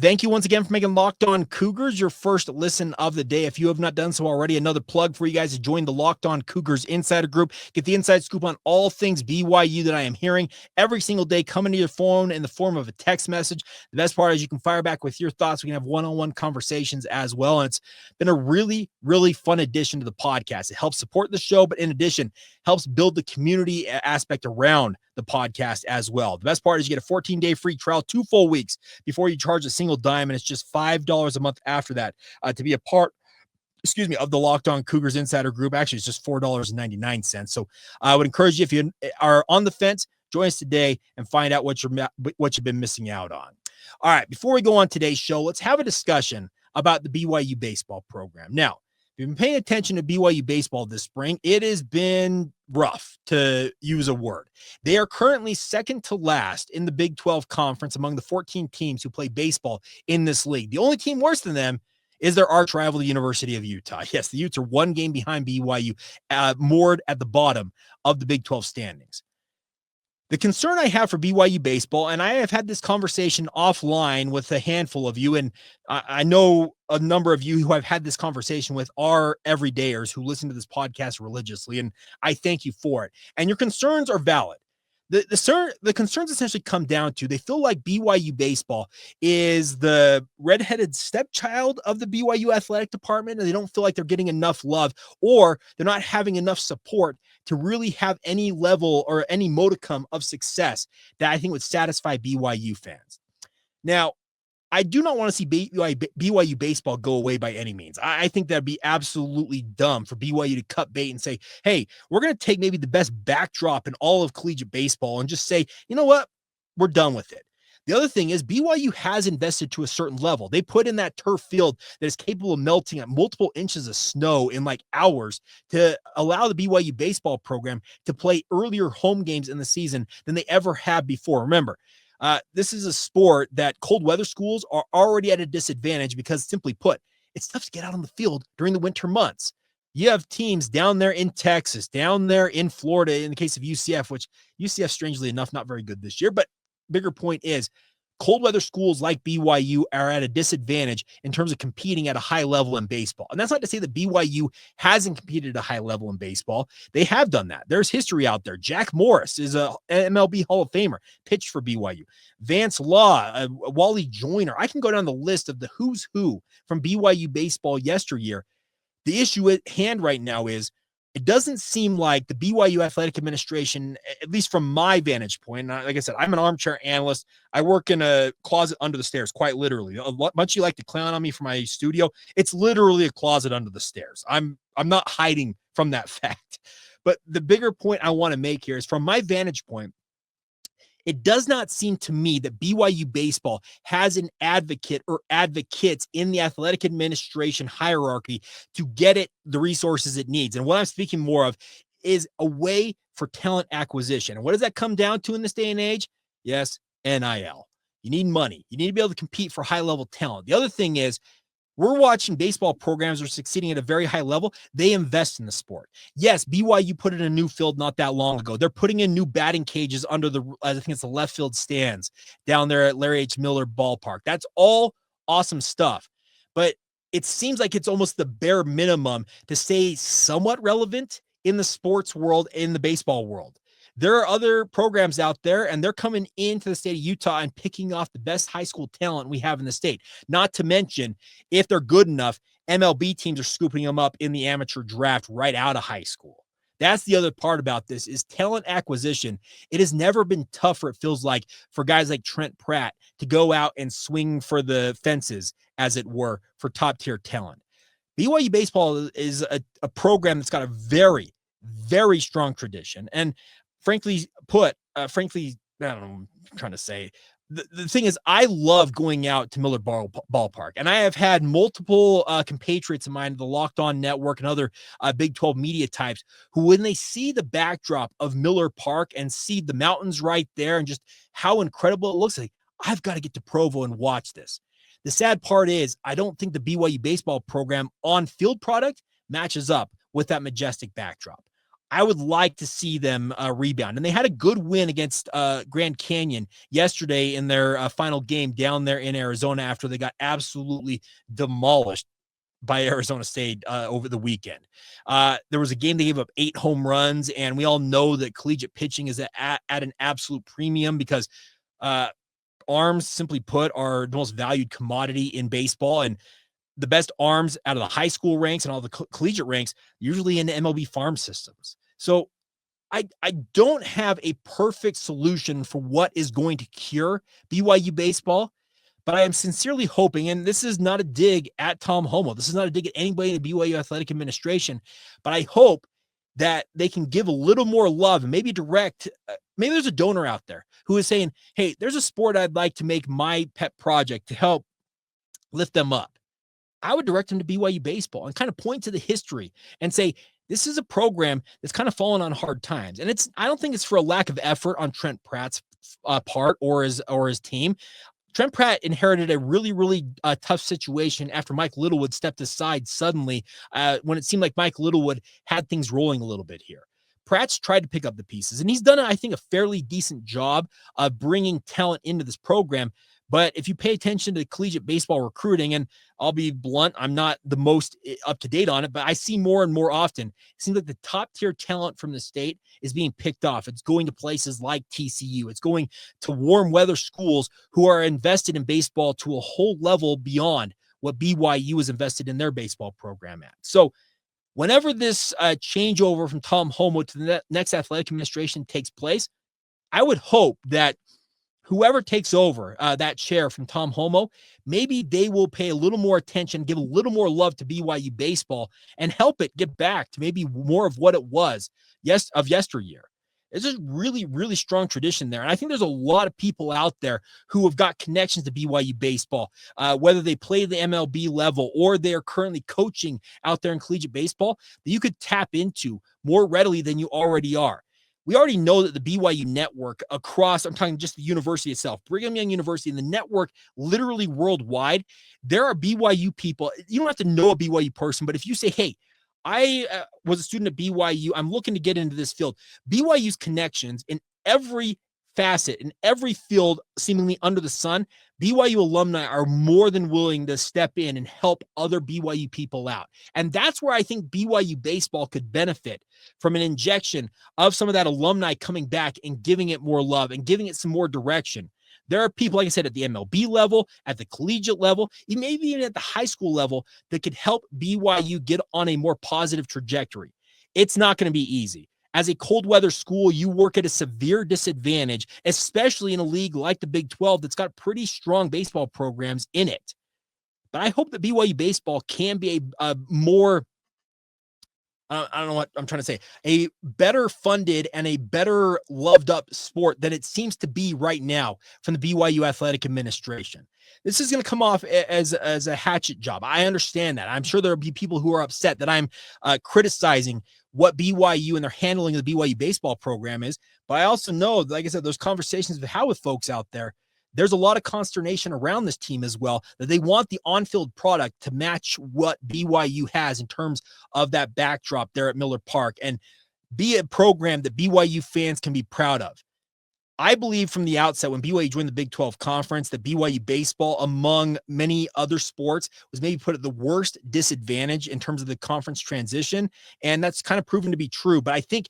Thank you once again for making Locked On Cougars your first listen of the day. If you have not done so already, another plug for you guys to join the Locked On Cougars Insider Group. Get the inside scoop on all things BYU that I am hearing every single day coming to your phone in the form of a text message. The best part is you can fire back with your thoughts. We can have one-on-one conversations as well. And it's been a really, really fun addition to the podcast. It helps support the show, but in addition, helps build the community aspect around the podcast as well. The best part is you get a 14-day free trial, 2 full weeks before you charge a single dime, and it's just $5 a month after that to be a part of the Locked On Cougars Insider Group. Actually, it's just $4.99. So I would encourage you, if you are on the fence, join us today and find out what you've been missing out on. All right, before we go on today's show, let's have a discussion about the BYU baseball program. Now, if you've been paying attention to BYU baseball this spring, it has been rough, to use a word. They are currently second to last in the Big 12 conference among the 14 teams who play baseball in this league. The only team worse than them is their arch rival, the University of Utah. Yes, the Utes are one game behind BYU, moored at the bottom of the Big 12 standings. The concern I have for BYU baseball, and I have had this conversation offline with a handful of you, and I know a number of you who I've had this conversation with are everydayers who listen to this podcast religiously, and I thank you for it. And your concerns are valid. The concerns essentially come down to they feel like BYU baseball is the redheaded stepchild of the BYU athletic department, and they don't feel like they're getting enough love, or they're not having enough support to really have any level or any modicum of success that I think would satisfy BYU fans. Now, I do not want to see BYU baseball go away by any means. I think that'd be absolutely dumb for BYU to cut bait and say, hey, we're going to take maybe the best backdrop in all of collegiate baseball and just say, you know what, we're done with it. The other thing is BYU has invested to a certain level. They put in that turf field that is capable of melting at multiple inches of snow in like hours to allow the BYU baseball program to play earlier home games in the season than they ever have before. Remember, this is a sport that cold weather schools are already at a disadvantage because, simply put, it's tough to get out on the field during the winter months. You have teams down there in Texas, down there in Florida, in the case of UCF, which UCF, strangely enough, not very good this year. But bigger point is cold weather schools like BYU are at a disadvantage in terms of competing at a high level in baseball. And that's not to say that BYU hasn't competed at a high level in baseball. They have done that. There's history out there. Jack Morris is a MLB Hall of Famer, pitched for BYU. Vance Law, Wally Joyner. I can go down the list of the who's who from BYU baseball yesteryear. The issue at hand right now is it doesn't seem like the BYU athletic administration, at least from my vantage point, and like I said, I'm an armchair analyst. I work in a closet under the stairs, quite literally. Much you like to clown on me for my studio, it's literally a closet under the stairs. I'm not hiding from that fact. But the bigger point I want to make here is, from my vantage point, it does not seem to me that BYU baseball has an advocate or advocates in the athletic administration hierarchy to get it the resources it needs. And what I'm speaking more of is a way for talent acquisition. And what does that come down to in this day and age? Yes, NIL. You need money. You need to be able to compete for high-level talent. The other thing is, we're watching baseball programs that are succeeding at a very high level. They invest in the sport. Yes, BYU put in a new field not that long ago. They're putting in new batting cages under I think it's the left field stands down there at Larry H. Miller Ballpark. That's all awesome stuff. But it seems like it's almost the bare minimum to stay somewhat relevant in the sports world, in the baseball world. There are other programs out there, and they're coming into the state of Utah and picking off the best high school talent we have in the state. Not to mention, if they're good enough, MLB teams are scooping them up in the amateur draft right out of high school. That's the other part about this, is talent acquisition. It has never been tougher, it feels like, for guys like Trent Pratt to go out and swing for the fences, as it were, for top-tier talent. BYU baseball is a program that's got a very, very strong tradition. And frankly, I don't know what I'm trying to say. The thing is, I love going out to Miller Ballpark, and I have had multiple compatriots of mine, the Locked On Network and other Big 12 media types, who, when they see the backdrop of Miller Park and see the mountains right there and just how incredible it looks like, I've got to get to Provo and watch this. The sad part is, I don't think the BYU baseball program on field product matches up with that majestic backdrop. I would like to see them rebound. And they had a good win against Grand Canyon yesterday in their final game down there in Arizona after they got absolutely demolished by Arizona State over the weekend. There was a game they gave up 8 home runs, and we all know that collegiate pitching is at an absolute premium because arms, simply put, are the most valued commodity in baseball. And the best arms out of the high school ranks and all the collegiate ranks, usually in the MLB farm systems. So I don't have a perfect solution for what is going to cure BYU baseball, but I am sincerely hoping, and this is not a dig at Tom Homo, this is not a dig at anybody in the BYU athletic administration, but I hope that they can give a little more love and maybe direct, maybe there's a donor out there who is saying, hey, there's a sport I'd like to make my pet project to help lift them up. I would direct them to BYU baseball and kind of point to the history and say, this is a program that's kind of fallen on hard times. And I don't think it's for a lack of effort on Trent Pratt's part or his team. Trent Pratt inherited a really, really tough situation after Mike Littlewood stepped aside suddenly when it seemed like Mike Littlewood had things rolling a little bit here. Pratt's tried to pick up the pieces, and he's done, I think, a fairly decent job of bringing talent into this program. But if you pay attention to collegiate baseball recruiting, and I'll be blunt, I'm not the most up to date on it, but I see more and more often, it seems like the top tier talent from the state is being picked off. It's going to places like TCU. It's going to warm weather schools who are invested in baseball to a whole level beyond what BYU is invested in their baseball program at. So whenever this changeover from Tom Homo to the next athletic administration takes place, I would hope that whoever takes over that chair from Tom Homo, maybe they will pay a little more attention, give a little more love to BYU baseball, and help it get back to maybe more of what it was of yesteryear. It's a really, really strong tradition there. And I think there's a lot of people out there who have got connections to BYU baseball, whether they play the MLB level or they're currently coaching out there in collegiate baseball, that you could tap into more readily than you already are. We already know that the BYU network across, I'm talking just the university itself, Brigham Young University, and the network literally worldwide, there are BYU people. You don't have to know a BYU person, but if you say, hey, I was a student at BYU, I'm looking to get into this field, BYU's connections in every facet, in every field seemingly under the sun, BYU alumni are more than willing to step in and help other BYU people out. And that's where I think BYU baseball could benefit from an injection of some of that alumni coming back and giving it more love and giving it some more direction. There are people, like I said, at the MLB level, at the collegiate level, maybe even at the high school level that could help BYU get on a more positive trajectory. It's not going to be easy. As a cold weather school, you work at a severe disadvantage, especially in a league like the Big 12 that's got pretty strong baseball programs in it. But I hope that BYU baseball can be a more, I don't know what I'm trying to say, a better funded and a better loved up sport than it seems to be right now from the BYU athletic administration. This is going to come off as a hatchet job. I understand that. I'm sure there'll be people who are upset that I'm criticizing what BYU and their handling of the BYU baseball program is. But I also know, like I said, those conversations we've had with folks out there, there's a lot of consternation around this team as well, that they want the on-field product to match what BYU has in terms of that backdrop there at Miller Park and be a program that BYU fans can be proud of. I believe from the outset when BYU joined the Big 12 conference that BYU baseball, among many other sports, was maybe put at the worst disadvantage in terms of the conference transition. And that's kind of proven to be true. But I think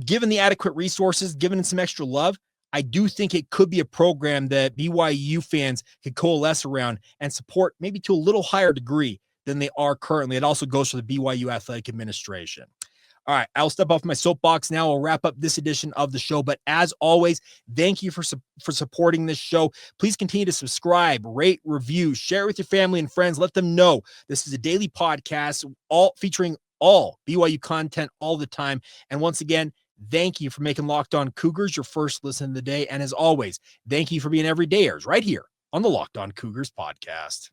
given the adequate resources, given some extra love, I do think it could be a program that BYU fans could coalesce around and support maybe to a little higher degree than they are currently. It also goes for the BYU athletic administration. All right, I'll step off my soapbox now. I'll wrap up this edition of the show. But as always, thank you for supporting this show. Please continue to subscribe, rate, review, share with your family and friends. Let them know this is a daily podcast, all featuring all BYU content all the time. And once again, thank you for making Locked On Cougars your first listen of the day. And as always, thank you for being everydayers right here on the Locked On Cougars podcast.